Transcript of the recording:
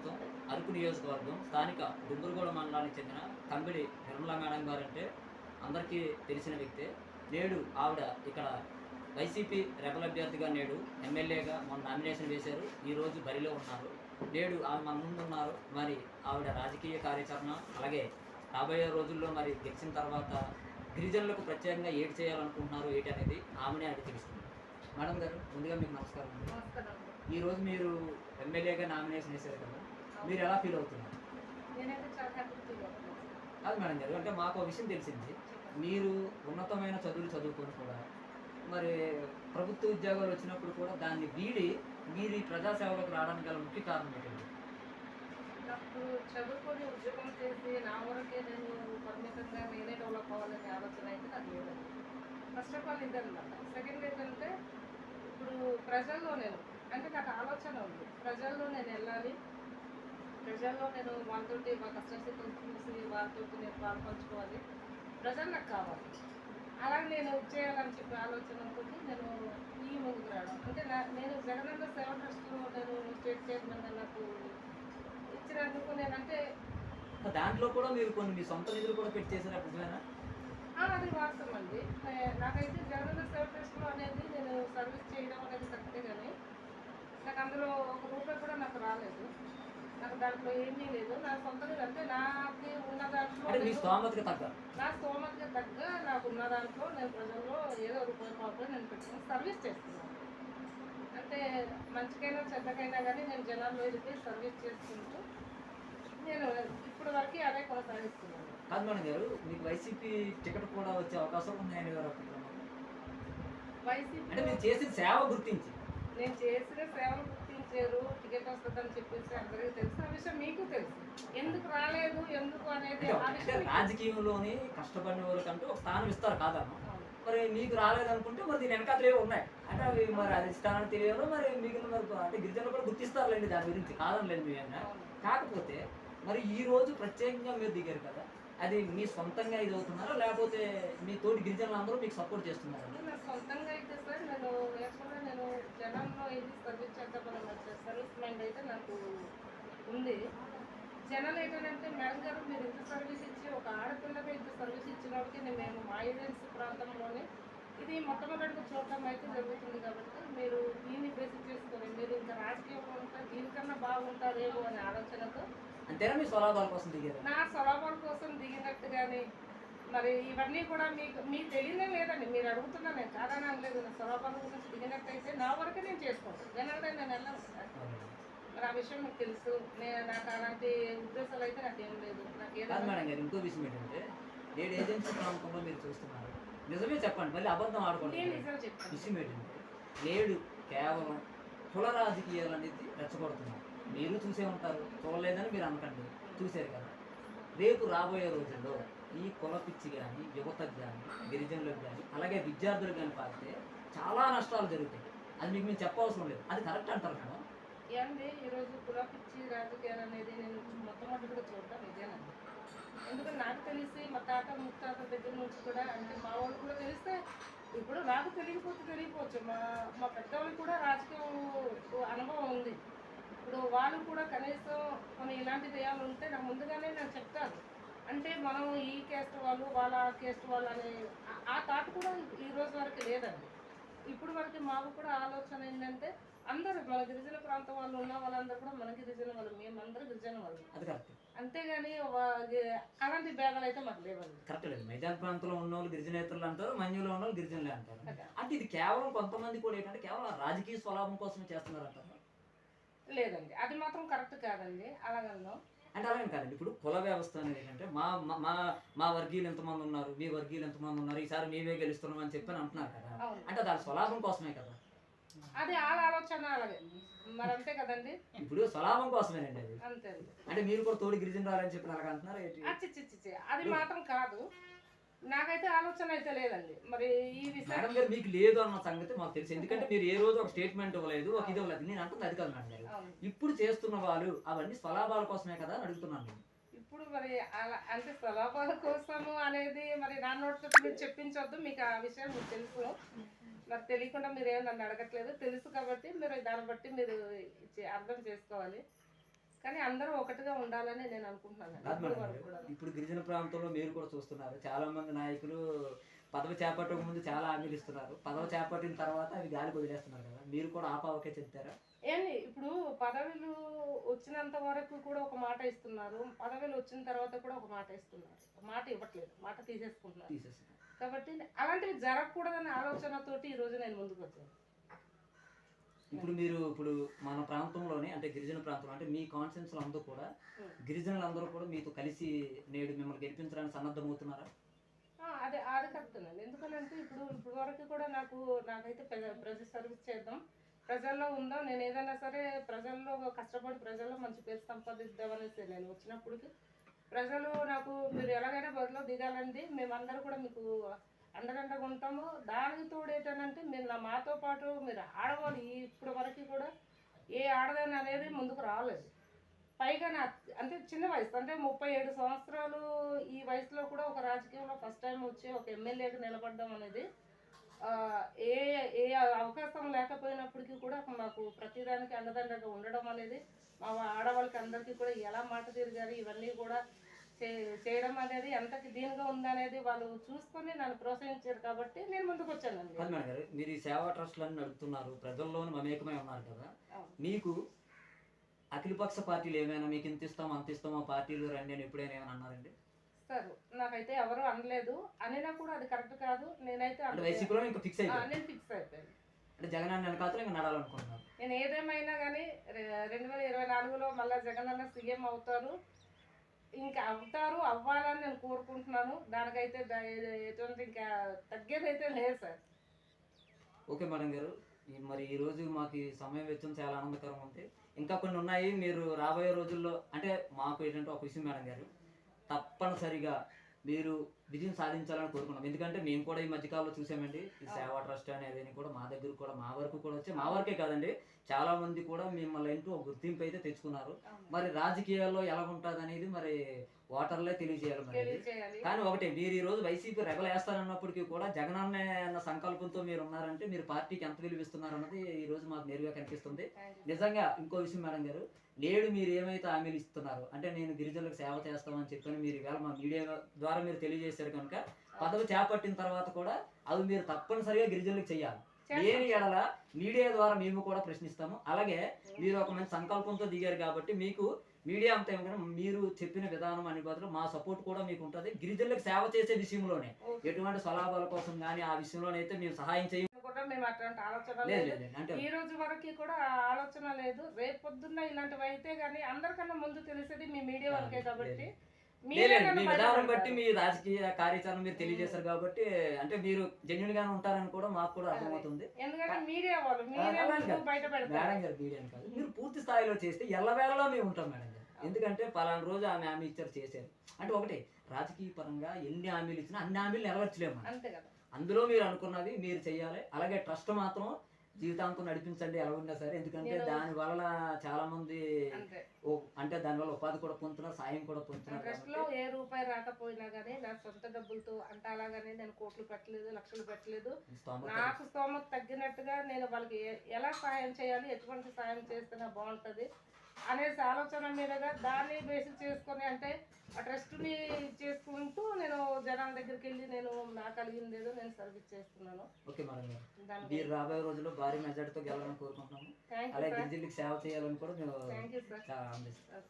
ప్రభుత్వం అరకు నియోజకవర్గం స్థానిక దుంగురుగూడ మండలానికి చెందిన కంబిడి నిర్మలా మేడం గారు అంటే అందరికీ తెలిసిన వ్యక్తే. నేడు ఆవిడ ఇక్కడ వైసీపీ రెబల్ అభ్యర్థిగా నేడు ఎమ్మెల్యేగా మొన్న నామినేషన్ వేశారు. ఈరోజు బరిలో ఉన్నారు. నేడు ఆమె మన ముందు ఉన్నారు. మరి ఆవిడ రాజకీయ కార్యాచరణ అలాగే రాబోయే రోజుల్లో మరి గెలిచిన తర్వాత గిరిజనులకు ప్రత్యేకంగా ఏటి చేయాలనుకుంటున్నారు ఏంటి అనేది ఆమెనే అడిగి తెలుస్తుంది. మేడం గారు ముందుగా మీకు నమస్కారం అండి. ఈరోజు మీరు ఎమ్మెల్యేగా నామినేషన్ వేశారు కదా, మీరు ఎలా ఫీల్ అవుతున్నారు? అది మేడం గారు అంటే మాకు ఒక విషయం తెలిసింది, మీరు ఉన్నతమైన చదువులు చదువుకొని కూడా మరి ప్రభుత్వ ఉద్యోగాలు వచ్చినప్పుడు కూడా దాన్ని వీడి మీరు ఈ ప్రజాసేవలకు రావడానికి గల ముఖ్య కారణం ఏంటండి? నాకు చదువుకొని ఉద్యోగం చేసి నా వరకే నేను పరిమితంగా నేనే డెవలప్ అవ్వాలనే ఆలోచన అయితే నాకు లేదండి. ఫస్ట్ ఆఫ్ ఆల్ ఇదన్నమాట. సెకండ్ ఏంటంటే ఇప్పుడు ప్రజల్లో నేను అంటే నాకు ఆలోచన ఉంది, ప్రజల్లో నేను వెళ్ళాలి, ప్రజల్లో నేను వాళ్ళతోటి మా కష్టస్థితులు చూసి వాళ్ళతోటి నేను పాల్పంచుకోవాలి, ప్రజలు నాకు కావాలి. అలాగే నేను చేయాలని చెప్పి ఆలోచనతో నేను ఈ ముందుకు రావడం అంటే నేను జగనన్న సేవ ట్రస్ట్లో నేను స్టేట్ చైర్మన్ నాకు ఇచ్చినందుకు నేనంటే దాంట్లో కూడా మీరు కొన్ని మీ సొంత నిధులు కూడా పెట్టి చేశారు అప్పుడైనా? అది వాస్తవం అండి. నాకైతే జగనన్న సేవ ట్రస్ట్లో అనేది నేను సర్వీస్ చేయడం అనేది కరెక్టే, కానీ నాకు అందులో ఒక రూపాయి కూడా నాకు రాలేదు. నాకు దాంట్లో ఏమీ లేదు. నా సొంతంగా అంటే నాకు ఉన్న దాంట్లో నా స్తోమతకి తగ్గ నాకు ఉన్న దాంట్లో నేను ప్రజల్లో ఏదో రూపాయి పాపం నేను పెట్టుకుని సర్వీస్ చేస్తున్నాను. అంటే మంచికైనా చెడ్డకైనా కానీ నేను జనాల్లో వెళ్ళి సర్వీస్ చేసుకుంటూ నేను ఇప్పటి వరకు అదే కొనసాగిస్తున్నాను. కాదు మేడం గారు, మీకు వైసీపీ టికెట్ కూడా వచ్చే అవకాశం ఉన్నాయని గారు వైసీపీ అంటే మీరు చేసిన సేవ గుర్తించి నేను చేసిన సేవలు గుర్తించారు, టికెట్ వస్తుందని చెప్పేసి అందరికీ తెలుసు. ఆ విషయం మీకు తెలుసు, ఎందుకు రాలేదు ఎందుకు అనేది. రాజకీయంలోని కష్టపడిన వాళ్ళకంటూ ఒక స్థానం ఇస్తారు కాదా, మరి మీకు రాలేదనుకుంటే మరి దీని వెనకాతలు ఉన్నాయి అంటే అవి మరి అది స్థానం తెలియదు. మరి మిగిలిన వరకు అంటే గిరిజనులు కూడా గుర్తిస్తారులేండి, దాని గురించి కాదనిలేదు మీ అయినా. కాకపోతే మరి ఈ రోజు ప్రత్యేకంగా మీరు దిగారు కదా, అది మీ సొంతంగా ఇది అవుతున్నారా లేకపోతే మీ తోటి గిరిజనులు అందరూ మీకు సపోర్ట్ చేస్తున్నారా? నా సొంతంగా అయితే సార్ నేను యాక్చువల్గా నేను జనంలో ఇది సర్వీస్ చేద్దామని సర్వీస్ మైండ్ అయితే నాకు ఉంది. జనాలు ఏంటంటే మేడం గారు మీరు ఇంత సర్వీస్ ఇచ్చి ఒక ఆడపిల్లగా ఇంత సర్వీస్ ఇచ్చిన వాళ్ళకి మేము మా ఏజెన్సీ ప్రాంతంలోనే ఇది మొట్టమొదటిగా చూడటం అయితే జరుగుతుంది కాబట్టి మీరు దీన్ని బేసిక్ చేసుకొని మీరు ఇంకా రాజకీయంలో ఉంటారు దీనికన్నా బాగుంటారేమో అనే ఆలోచనతో అంతేనా మీ స్వలాభాల కోసం దిగారు? నా స్వలాభాల కోసం దిగినట్టుగానే మరి ఇవన్నీ కూడా మీకు తెలియదే లేదండి, మీరు అడుగుతున్నా నేను కాదని అనలేదు. నా స్వలాభాల గురించి దిగినట్టయితే నా వరకు నేను చేసుకుంటాను, జనాలే నేను వెళ్ళాను. మరి ఆ విషయం మీకు తెలుసు, నాకు అలాంటి ఉద్దేశాలు అయితే నాకేం లేదు. నాకు మేడం గారు ఇంకో విషయం ఏంటంటే నేడు ఏజెన్సీ ప్రాంతంలో మీరు చూస్తున్నారు, నిజమే చెప్పండి మళ్ళీ అబద్ధం ఆడుకోండి. విషయం ఏంటంటే నేడు కేవలం కుల రాజకీయాలు అనేది రెచ్చగొడుతున్నారు. మీరు చూసే ఉంటారు, చూడలేదని మీరు అనకండి, చూశారు కదా. రేపు రాబోయే రోజుల్లో ఈ కుల పిచ్చి కానీ యువతకు కానీ గిరిజనులకు కానీ అలాగే విద్యార్థులకు కానీ పారితే చాలా నష్టాలు జరుగుతాయి. అది మీకు మేము చెప్పవసరం లేదు, అది కరెక్ట్ అంటారు మేడం. ఏమండి ఈరోజు కుల పిచ్చి రాజకీయాలు అనేది నేను మొట్టమొదటిగా చూడటం ఇదేనండి. ఎందుకంటే నాకు తెలిసి మా తాత ముత్తాత దగ్గర నుంచి కూడా అంటే మా వాళ్ళు కూడా తెలిస్తే ఇప్పుడు నాకు తెలియకపోవచ్చు, మా పెద్దవాళ్ళు కూడా రాజకీయం అనుభవం ఉంది. ఇప్పుడు వాళ్ళు కూడా కనీసం మనం ఇలాంటిది ఏమైనా ఉంటే నాకు ముందుగానే నేను చెప్తాను. అంటే మనం ఈ కేస్ట్ వాళ్ళు వాళ్ళ కేస్ట్ వాళ్ళు అనే ఆ థాట్ కూడా ఈ రోజు వరకు లేదండి. ఇప్పుడు వరకు మాకు కూడా ఆలోచన ఏంటంటే అందరూ మన గిరిజన ప్రాంతం వాళ్ళు ఉన్న వాళ్ళందరూ కూడా మన గిరిజన వాళ్ళు, మేమందరూ గిరిజన వాళ్ళు, అంతేగాని అలాంటి భేదాలు అయితే మాకు లేవండి. కరెక్ట్ లేదు. మైదాన ప్రాంతంలో ఉన్న వాళ్ళు గిరిజనేతలు అంటారు, మన్యులో ఉన్న వాళ్ళు గిరిజనులే అంటారు. అంటే ఇది కేవలం కొంతమంది కూడా ఏంటంటే కేవలం రాజకీయ స్వలాభం కోసం చేస్తున్నారు అంటారు. లేదండి, అది మాత్రం కరెక్ట్ కాదండి. అలాగన్నా అంటే అలాగే కాదండి. ఇప్పుడు కుల వ్యవస్థ అనేది ఏంటంటే మా వర్గీయులు ఎంతమంది ఉన్నారు, మీ వర్గీయులు ఎంతమంది ఉన్నారు, ఈసారి మేమే గెలుస్తున్నాం అని చెప్పి అంటున్నారు కదా. అంటే దాని స్వలాభం కోసమే కదా, అది వాళ్ళ ఆలోచన అలాగే మరి అంతే కదండి. ఇప్పుడు స్వలాభం కోసమేనండి అది. అంతే అంటే మీరు కూడా తోడు గిరిజన రాలని చెప్పి అలాగ అంటున్నారు. అది మాత్రం కాదు, నాకైతే ఆలోచన అయితే లేదండి. మరి ఈ విషయం మేడం గారు మీకు లేదు అన్న సంగతి మాకు తెలుసు, ఎందుకంటే మీరు ఏ రోజు ఒక స్టేట్మెంట్ ఇవ్వలేదు, ఒక ఇది ఇవ్వలేదు. నేను అంటుంది అది కాదు మేడం గారు, ఇప్పుడు చేస్తున్న వాళ్ళు అవన్నీ స్వలాభాల కోసమే కదా అని అడుగుతున్నాను నేను. ఇప్పుడు మరి అలా అంటే స్వలాభాల కోసము అనేది మరి నా నోటితో మీరు చెప్పించవద్దు, మీకు ఆ విషయం మీకు తెలుసు. మరి తెలియకుండా మీరు ఏమి నన్ను అడగట్లేదు, తెలుసు కాబట్టి మీరు దాన్ని బట్టి మీరు అర్థం చేసుకోవాలి. కానీ అందరూ ఒకటిగా ఉండాలని నేను అనుకుంటున్నాను. కాదు ఇప్పుడు మేడం వరకు గారు, కూడా. ఇప్పుడు గిరిజన ప్రాంతంలో మీరు కూడా చూస్తున్నారు, చాలా మంది నాయకులు పదవి చేపట్టక ముందు చాలా హామీలు ఇస్తున్నారు, పదవి చేపట్టిన తర్వాత అవి గాలికి వదిలేస్తున్నారు కదా, మీరు కూడా ఆ పావకే చెప్తారా? ఏంటి ఇప్పుడు పదవులు వచ్చినంత వరకు కూడా ఒక మాట ఇస్తున్నారు, పదవులు వచ్చిన తర్వాత కూడా ఒక మాట ఇస్తున్నారు, మాట ఇవ్వట్లేదు, మాట తీసేసుకుంటున్నారు. తీసేస్తున్నారు. కాబట్టి అలాంటివి జరగకూడదనే ఆలోచనతోటి ఈ రోజు నేను ముందుకు వచ్చాను. ఇప్పుడు మీరు ఇప్పుడు మన ప్రాంతంలోనే అంటే గిరిజన ప్రాంతంలో అంటే మీ కాన్ఫరెన్స్ అందరూ కూడా గిరిజనులందరూ కూడా మీతో కలిసి నేడు మిమ్మల్ని గెలిపించడానికి సన్నద్ధమవుతున్నారా? అదే అది కరెక్టేనండి. ఎందుకనంటే ఇప్పుడు వరకు కూడా నాకైతే ప్రజ సర్వీస్ చేద్దాం, ప్రజల్లో ఉందాం, నేను ఏదైనా సరే ప్రజల్లో కష్టపడి ప్రజల్లో మంచి పేరు సంపాదిద్దామనేసి నేను వచ్చినప్పటికి ప్రజలు నాకు మీరు ఎలాగైనా బరిలో దిగాలండి, మేమందరూ కూడా మీకు అండదండగా ఉంటాము. దానికి తోడు ఏంటంటే మీరు మాతో పాటు మీరు ఆడవాళ్ళు ఇప్పటి వరకు కూడా ఏ ఆడదాని అనేది ముందుకు రాలేదు. పైగా అంటే చిన్న వయసు అంటే 37 సంవత్సరాలు, ఈ వయసులో కూడా ఒక రాజకీయంలో ఫస్ట్ టైం వచ్చి ఒక ఎమ్మెల్యేగా నిలబడడం అనేది ఏ ఏ అవకాశం లేకపోయినప్పటికీ కూడా మాకు ప్రతిదానికి అండదండగా ఉండడం అనేది మా ఆడవాళ్ళకి అందరికీ కూడా ఎలా మాట తిరిగారు ఇవన్నీ కూడా చేయడం అనేది ఎంతకి దీనిగా ఉందనేది వాళ్ళు చూసుకొని నన్ను ప్రోత్సహించారు కాబట్టి నేను ముందుకు వచ్చానండి. కాదు మేడం గారు, మీరు ఈ సేవా ట్రస్ట్లను నడుపుతున్నారు, ప్రజల్లోనూ మమేకమై ఉన్నారు కదా, మీకు అఖిలపక్ష పార్టీలు ఏమైనా మీకు ఇంత ఇస్తాం అంత ఇస్తాం ఆ పార్టీలు రండి అని ఎప్పుడైనా ఏమైనా అన్నారండి? సార్ నాకైతే ఎవరు అనలేదు, అనినా కూడా అది కరెక్ట్ కాదు. నేనైతే వైసీపీలో ఇంకా ఫిక్స్ అయిపోయాను, నేను ఫిక్స్ అయిపోయాను. అంటే జగన్ అన్న వెనకాల ఇంకా నడాలనుకుంటున్నాను. నేను ఏదేమైనా కానీ 2024లో మళ్ళీ జగన్ అన్న సీఎం అవుతారు, ఇంకా అవ్వాలని నేను కోరుకుంటున్నాను. దానికైతే ఎటువంటి ఇంకా తగ్గేదైతే లేదు సార్. ఓకే మేడం గారు, మరి ఈ రోజు మాకు ఈ సమయం వెచ్చడం చాలా ఆనందకరంగా ఉంది. ఇంకా కొన్ని ఉన్నాయి, మీరు రాబోయే రోజుల్లో అంటే మాకు ఏంటంటే ఒక విషయం మేడం గారు, తప్పనిసరిగా మీరు విజయం సాధించాలని కోరుకున్నాం. ఎందుకంటే మేము కూడా ఈ మధ్యకాలంలో చూసామండి, ఈ సేవా ట్రస్ట్ అనేది కూడా మా దగ్గర కూడా మా వరకు కూడా వచ్చి, మా వరకే కాదండి చాలా మంది కూడా మిమ్మల్ని ఏంటో ఒక గుర్తింపు అయితే తెచ్చుకున్నారు. మరి రాజకీయాల్లో ఎలా ఉంటుంది అనేది మరి ఓటర్లే తెలియజేయాలి మరి. కానీ ఒకటి, మీరు ఈ రోజు వైసీపీ రెబల్ వేస్తారన్నప్పటికీ కూడా జగన్ అన్న సంకల్పంతో మీరు ఉన్నారంటే మీరు పార్టీకి ఎంత విలువిస్తున్నారు అన్నది ఈ రోజు మాకు నేరుగా కనిపిస్తుంది. నిజంగా ఇంకో విషయం మేడం గారు, నేడు మీరు ఏమైతే హామీలు ఇస్తున్నారు అంటే నేను గిరిజనులకు సేవ చేస్తామని చెప్పని మీరు ఇవాళ మా మీడియా ద్వారా మీరు తెలియజేశారు కనుక, పదవి చేపట్టిన తర్వాత కూడా అవి మీరు తప్పనిసరిగా గిరిజనులకు చేయాలి. లేని ఎడల మీడియా ద్వారా మేము కూడా ప్రశ్నిస్తాము. అలాగే మీరు ఒక మంచి సంకల్పంతో దిగారు కాబట్టి మీకు మీడియా అంతా ఏమన్నా మీరు చెప్పిన విధానం అని బదులు మా సపోర్ట్ కూడా మీకు ఉంటుంది. గిరిజనులకు సేవ చేసే విషయంలోనే ఎటువంటి స్వలాభాల కోసం కానీ ఆ విషయంలోనైతే మేము సహాయం చేయం. మేము అట్లాంటి ఆలోచన లేదు, ఈ రోజు వరకు కూడా ఆలోచన లేదు. రేపు పొద్దున్న ఇలాంటివి అయితే కానీ అందరికన్నా ముందు తెలిసేది మీ మీడియా వరకే కాబట్టి మీ విధానం బట్టి మీ రాజకీయ కార్యాచరణ మీరు తెలియజేశారు కాబట్టి అంటే మీరు జెన్యున్ గానే ఉంటారని కూడా మాకు కూడా అర్థమవుతుంది. ఎందుకంటే మీడియా వాళ్ళు బయట పెడతారు మేడం గారు, మీడియా కాదు, మీరు పూర్తి స్థాయిలో చేస్తే ఎల్లవేళలో మేము ఉంటాం మేడం గారు. ఎందుకంటే పలానా రోజు ఆమె హామీ ఇచ్చారు చేశారు అంటే ఒకటి, రాజకీయ పరంగా ఎన్ని హామీలు ఇచ్చినా అన్ని హామీలు నెరవేర్చలేము. అంతే కదా, అందులో మీరు అనుకున్నది మీరు చెయ్యాలి. అలాగే ట్రస్ట్ మాత్రం జీవితాంతం నడిపించండి ఎలా ఉన్నా సరే, ఎందుకంటే దాని వల్ల చాలా మంది అంటే దాని వల్ల ఉపాధి కూడా పొందుతున్నారు, సాయం కూడా పొందుతున్నారు. ట్రస్ట్ లో ఏ రూపాయి రాకపోయినా గానీ నా సొంత డబ్బులతో అంటే అలాగానే నేను కోట్లు పెట్టలేదు, లక్షలు పెట్టలేదు. నాకు స్తోమత తగ్గినట్టుగా నేను వాళ్ళకి ఎలా సాయం చేయాలి, ఎటువంటి సాయం చేస్తే బాగుంటది అనేసి ఆలోచన మీదగా దాన్ని బేసిస్ చేసుకొని అంటే ఆ ట్రస్ట్ని చేసుకుంటూ నేను జనాల దగ్గరికి వెళ్ళి నేను నాకు కలిగింది ఏదో నేను సర్వీస్ చేస్తున్నాను. ఓకే మేడం గారు, మీరు రాబోయే రోజుల్లో భారీ మెజార్టీతో గెలవాలని కోరుకుంటున్నాము. అలాగే గిరిజనులకు సేవ చేయాలని కూడా మేము చాలా ఆనందిస్తాం.